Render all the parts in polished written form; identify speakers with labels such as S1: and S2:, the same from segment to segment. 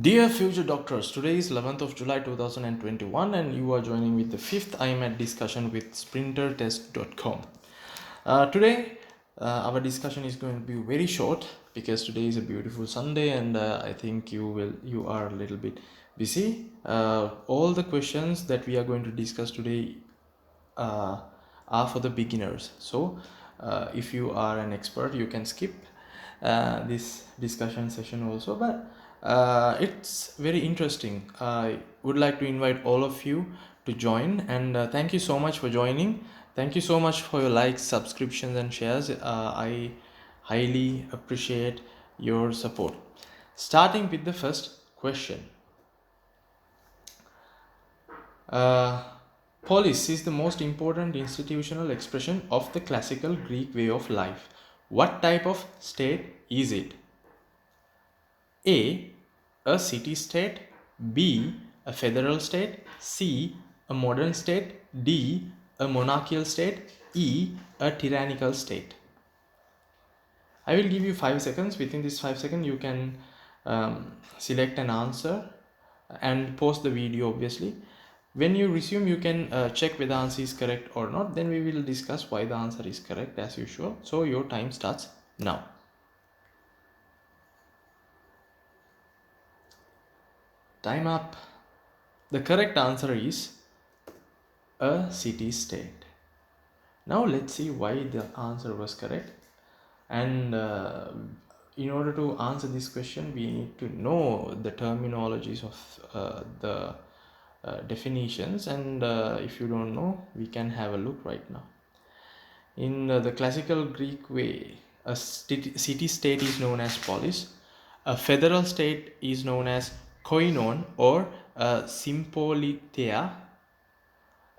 S1: Dear future doctors, today is 11th of July 2021 and you are joining with the 5th Imat Discussion with sprintertest.com. Today our discussion is going to be very short because today is a beautiful Sunday and I think you are a little bit busy. All the questions that we are going to discuss today are for the beginners. So if you are an expert, you can skip this discussion session also, but it's very interesting. I would like to invite all of you to join, and thank you so much for joining. Thank you so much for your likes, subscriptions and shares. I highly appreciate your support. Starting with the first question. Polis is the most important institutional expression of the classical Greek way of life. What type of state is it? A city-state, B, a federal state, C, a modern state, D, a monarchical state, E, a tyrannical state. I will give you 5 seconds. Within this 5 seconds, you can select an answer and post the video, obviously. When you resume, you can check whether the answer is correct or not. Then we will discuss why the answer is correct as usual. So your time starts now. Time up. The correct answer is a city-state. Now let's see why the answer was correct. And in order to answer this question, we need to know the terminologies of the definitions, and if you don't know, we can have a look right now. In the classical Greek way, a city-state is known as polis, a federal state is known as koinon or sympoliteia,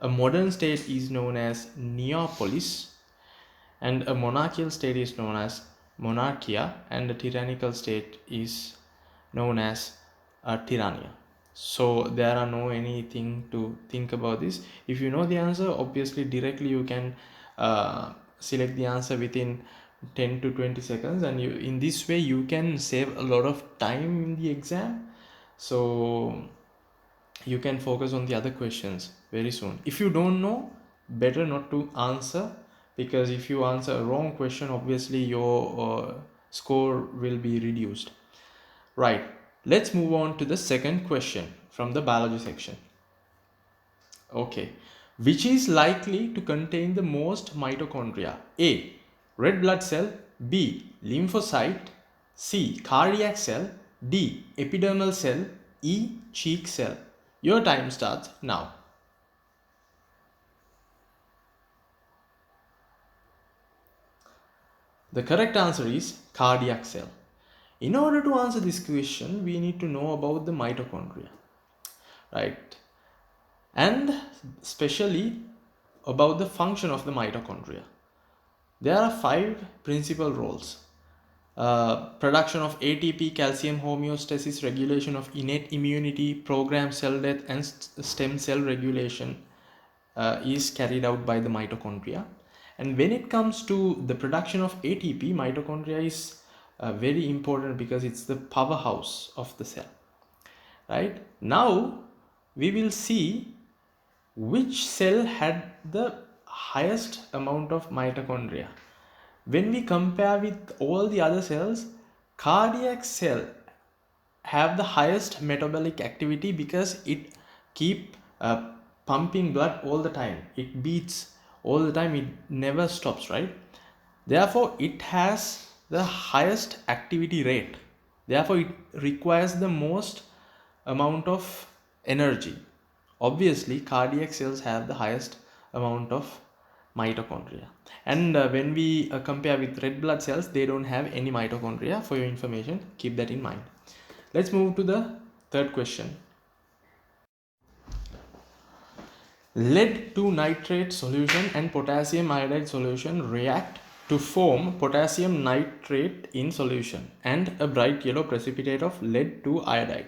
S1: a modern state is known as neopolis, and a monarchical state is known as monarchia, and a tyrannical state is known as tyrannia. So there are no anything to think about this. If you know the answer, obviously directly you can select the answer within 10 to 20 seconds, and you in this way you can save a lot of time in the exam, so you can focus on the other questions very soon. If you don't know, better not to answer, because if you answer a wrong question, obviously your score will be reduced. Right, let's move on to the second question from the biology section. Okay, which is likely to contain the most mitochondria? A, red blood cell, B, lymphocyte, C, cardiac cell, D, epidermal cell, E, cheek cell. Your time starts now. The correct answer is cardiac cell. In order to answer this question, we need to know about the mitochondria, right? And especially about the function of the mitochondria. There are 5 principal roles. Production of ATP, calcium homeostasis, regulation of innate immunity, programmed cell death, and stem cell regulation is carried out by the mitochondria. And when it comes to the production of ATP, mitochondria is very important because it's the powerhouse of the cell. Right? Now we will see which cell had the highest amount of mitochondria. When we compare with all the other cells, cardiac cell have the highest metabolic activity because it keep pumping blood all the time. It beats all the time. It never stops, right? Therefore, it has the highest activity rate. Therefore, it requires the most amount of energy. Obviously, cardiac cells have the highest amount of mitochondria. And when we compare with red blood cells, they don't have any mitochondria. For your information, keep that in mind. Let's move to the third question. Lead 2 nitrate solution and potassium iodide solution react to form potassium nitrate in solution and a bright yellow precipitate of lead 2 iodide.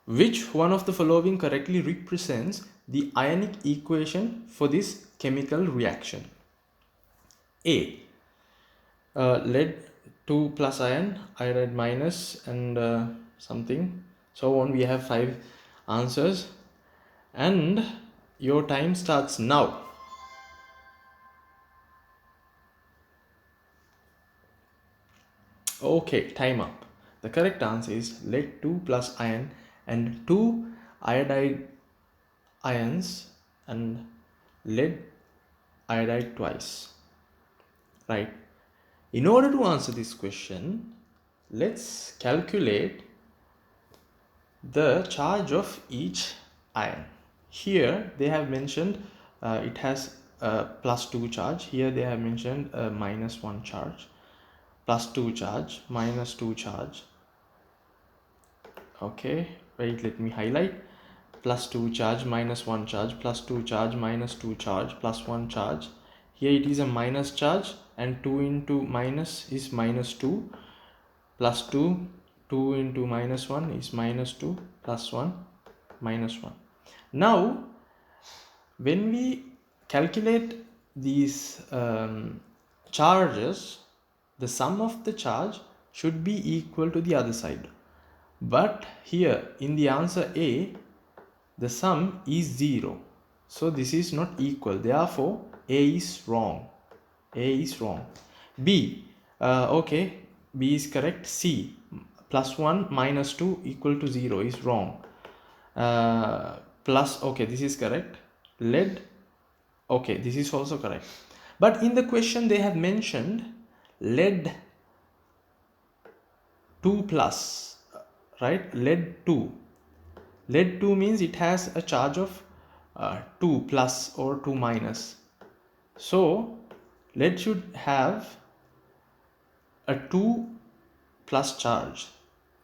S1: Which one of the following correctly represents the ionic equation for this chemical reaction? A, lead 2 plus ion, iodide minus, and something So on, we have 5 answers, and your time starts now. Okay, time up. The correct answer is lead 2 plus iron and 2 iodide ions and lead iodide twice. Right. In order to answer this question, let's calculate the charge of each ion. Here they have mentioned it has a +2 charge. Here they have mentioned a -1 charge, +2 charge, -2 charge. Okay, wait, let me highlight. +2 charge, -1 charge, +2 charge, -2 charge, +1 charge. Here it is a minus charge, and 2 into minus is -2, +2, 2 into -1 is -2, +1, -1. Now when we calculate these charges, the sum of the charge should be equal to the other side. But here in the answer A, the sum is 0. So this is not equal. Therefore, A is wrong. A is wrong. B, okay, B is correct. C, +1 -2 equal to 0 is wrong. Plus, okay, this is correct. Lead, okay, this is also correct. But in the question they have mentioned lead 2 plus, right? Lead 2. Lead 2 means it has a charge of 2 plus or 2 minus. So lead should have a 2 plus charge.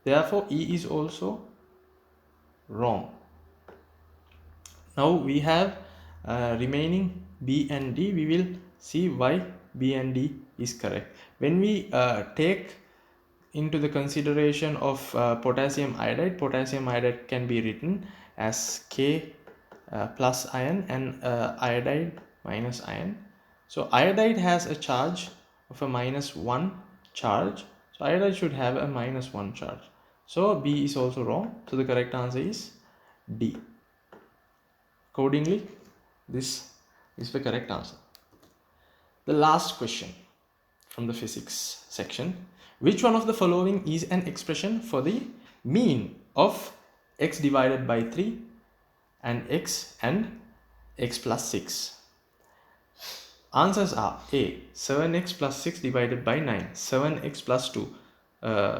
S1: Therefore, E is also wrong. Now we have remaining B and D. We will see why B and D is correct. When we take into the consideration of potassium iodide can be written as K plus ion and iodide minus ion. So iodide has a charge of a -1 charge. So iodide should have a -1 charge. So B is also wrong. So the correct answer is D. Accordingly, this is the correct answer. The last question from the physics section. Which one of the following is an expression for the mean of x divided by 3 and x plus 6? Answers are A, 7x plus 6 divided by 9, 7x plus 2,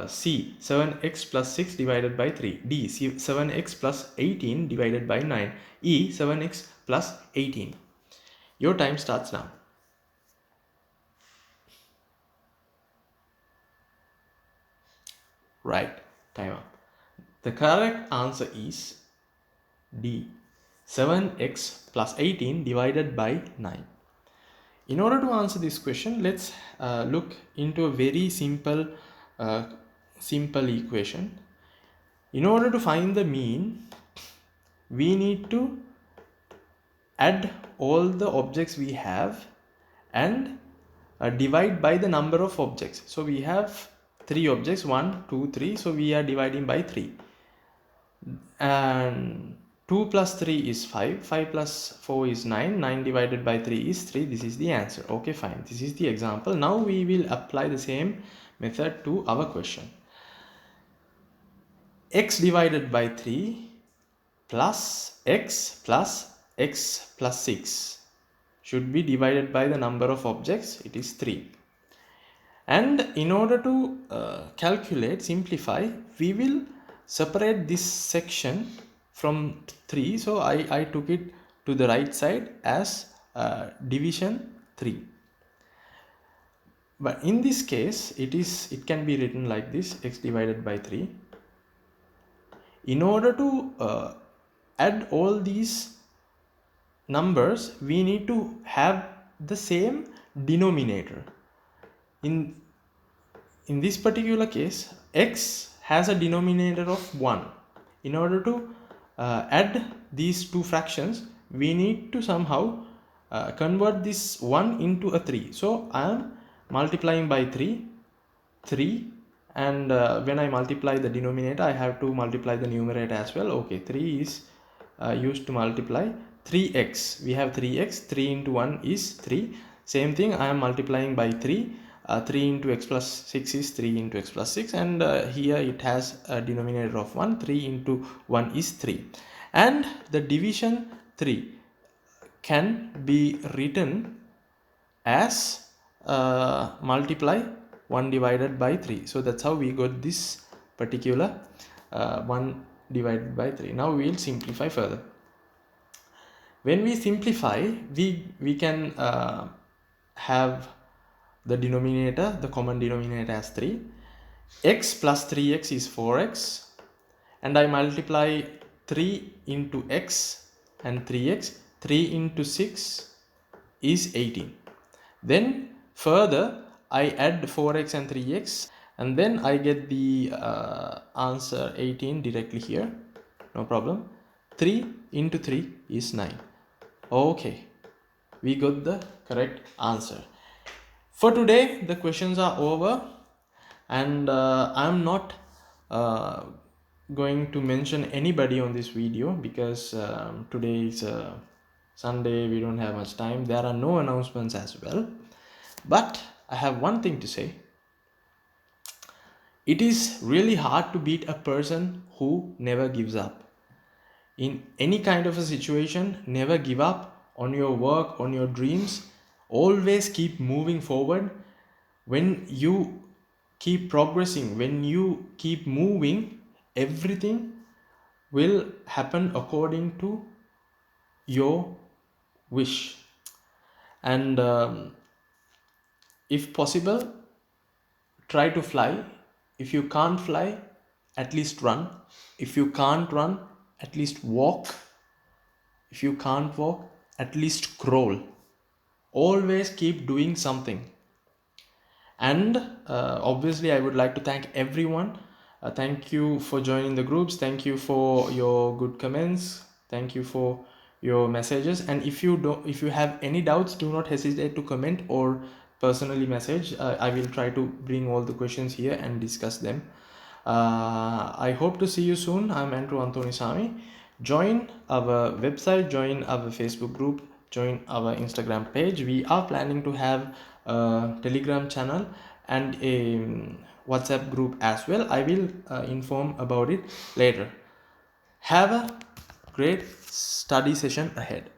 S1: C, 7x plus 6 divided by 3, D, 7x plus 18 divided by 9, E, 7x plus 18. Your time starts now. Right, time up. The correct answer is D, 7x plus 18 divided by 9. In order to answer this question, let's look into a very simple equation. In order to find the mean, we need to add all the objects we have and divide by the number of objects. So we have 3 objects, 1, 2, 3. So we are dividing by 3. And 2 plus 3 is 5, 5 plus 4 is 9, 9 divided by 3 is 3. This is the answer. Okay, fine. This is the example. Now we will apply the same method to our question. X divided by 3 plus x plus 6 should be divided by the number of objects. It is 3. And in order to simplify, we will separate this section from 3. So I took it to the right side as division 3. But in this case, it can be written like this: x divided by 3. In order to add all these numbers, we need to have the same denominator. In this particular case, x has a denominator of 1. In order to add these two fractions, we need to somehow convert this 1 into a 3. So I am multiplying by 3, and when I multiply the denominator, I have to multiply the numerator as well. Okay, 3 is used to multiply 3x. We have 3x, 3 into 1 is 3. Same thing, I am multiplying by 3. 3 into x plus 6 is 3 into x plus 6, and here it has a denominator of 1. 3 into 1 is 3, and the division 3 can be written as multiply 1 divided by 3. So that's how we got this particular 1 divided by 3. Now we will simplify further. When we simplify, we can have the denominator, the common denominator, as 3. X plus 3x is 4x, and I multiply 3 into x and 3x. 3 into 6 is 18. Then further I add 4x and 3x, and then I get the answer 18 directly here, no problem. 3 into 3 is 9. Okay, we got the correct answer. For today, the questions are over, and I'm not going to mention anybody on this video because today is Sunday, we don't have much time. There are no announcements as well. But I have one thing to say. It is really hard to beat a person who never gives up. In any kind of a situation, never give up on your work, on your dreams. Always keep moving forward. When you keep progressing, when you keep moving, everything will happen according to your wish. And if possible, try to fly. If you can't fly, at least run. If you can't run, at least walk. If you can't walk, at least crawl. Always keep doing something. And obviously, I would like to thank everyone. Thank you for joining the groups. Thank you for your good comments. Thank you for your messages. And if you have any doubts, do not hesitate to comment or personally message. I will try to bring all the questions here and discuss them. I hope to see you soon. I'm Antru Antonisamy. Join our website, join our Facebook group, join our Instagram page. We are planning to have a Telegram channel and a WhatsApp group as well. I will inform about it later. Have a great study session ahead.